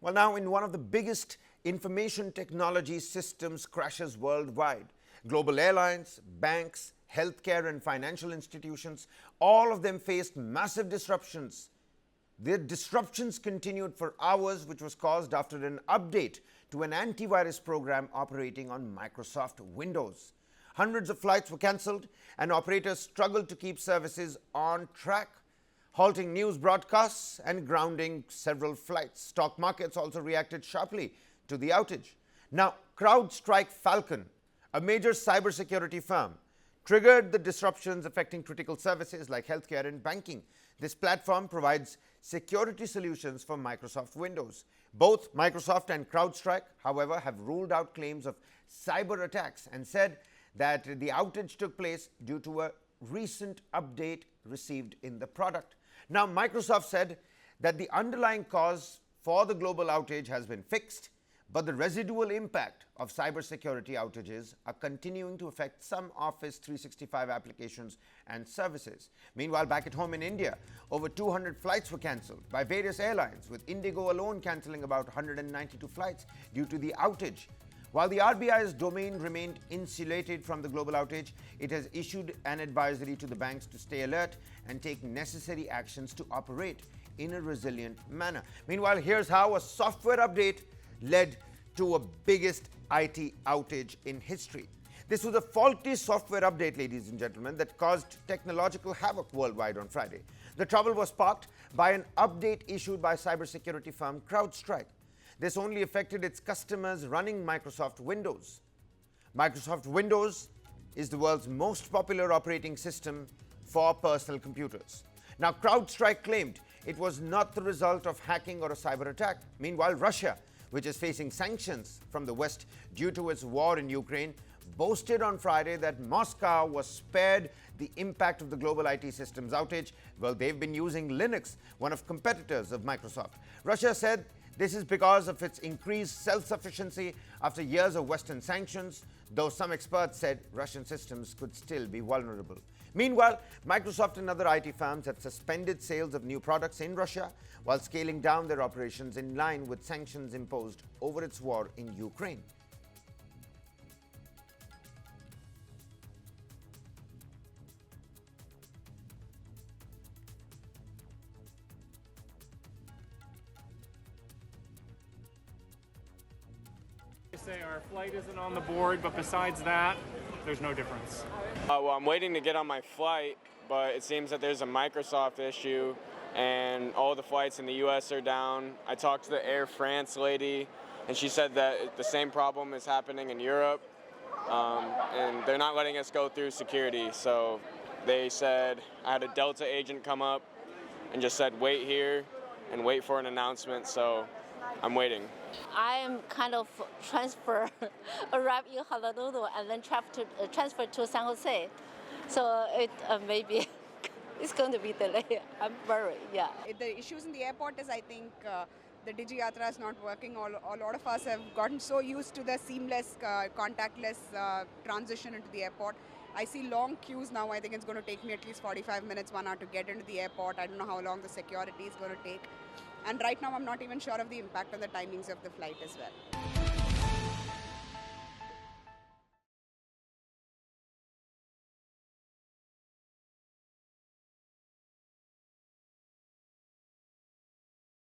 Well, now in one of the biggest information technology systems crashes worldwide, global airlines, banks, healthcare and financial institutions, all of them faced massive disruptions. The disruptions continued for hours, which was caused after an update to an antivirus program operating on Microsoft Windows. Hundreds of flights were cancelled and operators struggled to keep services on track, halting news broadcasts and grounding several flights. Stock markets also reacted sharply to the outage. Now, CrowdStrike Falcon, a major cybersecurity firm, triggered the disruptions affecting critical services like healthcare and banking. This platform provides security solutions for Microsoft Windows. Both Microsoft and CrowdStrike, however, have ruled out claims of cyber attacks and said that the outage took place due to a recent update received in the product. Now, Microsoft said that the underlying cause for the global outage has been fixed, but the residual impact of cybersecurity outages are continuing to affect some Office 365 applications and services. Meanwhile, back at home in India, over 200 flights were cancelled by various airlines, with IndiGo alone cancelling about 192 flights due to the outage. While the RBI's domain remained insulated from the global outage, it has issued an advisory to the banks to stay alert and take necessary actions to operate in a resilient manner. Meanwhile, here's how a software update led to a biggest IT outage in history. This was a faulty software update, ladies and gentlemen, that caused technological havoc worldwide on Friday. The trouble was sparked by an update issued by cybersecurity firm CrowdStrike. This only affected its customers running Microsoft Windows. Microsoft Windows is the world's most popular operating system for personal computers. Now, CrowdStrike claimed it was not the result of hacking or a cyber attack. Meanwhile, Russia, which is facing sanctions from the West due to its war in Ukraine, boasted on Friday that Moscow was spared the impact of the global IT systems outage. Well, they've been using Linux, one of competitors of Microsoft. Russia said this is because of its increased self-sufficiency after years of Western sanctions, though some experts said Russian systems could still be vulnerable. Meanwhile, Microsoft and other IT firms have suspended sales of new products in Russia while scaling down their operations in line with sanctions imposed over its war in Ukraine. Say our flight isn't on the board, but besides that, there's no difference. Well, I'm waiting to get on my flight, but it seems that there's a Microsoft issue and all the flights in the US are down. I talked to the Air France lady and she said that the same problem is happening in Europe, and they're not letting us go through security. So they said, I had a Delta agent come up and just said wait here and wait for an announcement, so I'm waiting. I am kind of arrived in Honolulu and then transfer to San Jose. So it maybe it's going to be delayed. I'm worried, yeah. The issues in the airport is, I think, the DigiYatra is not working. A lot of us have gotten so used to the seamless, contactless transition into the airport. I see long queues now. I think it's going to take me at least 45 minutes, 1 hour to get into the airport. I don't know how long the security is going to take. And right now, I'm not even sure of the impact on the timings of the flight as well.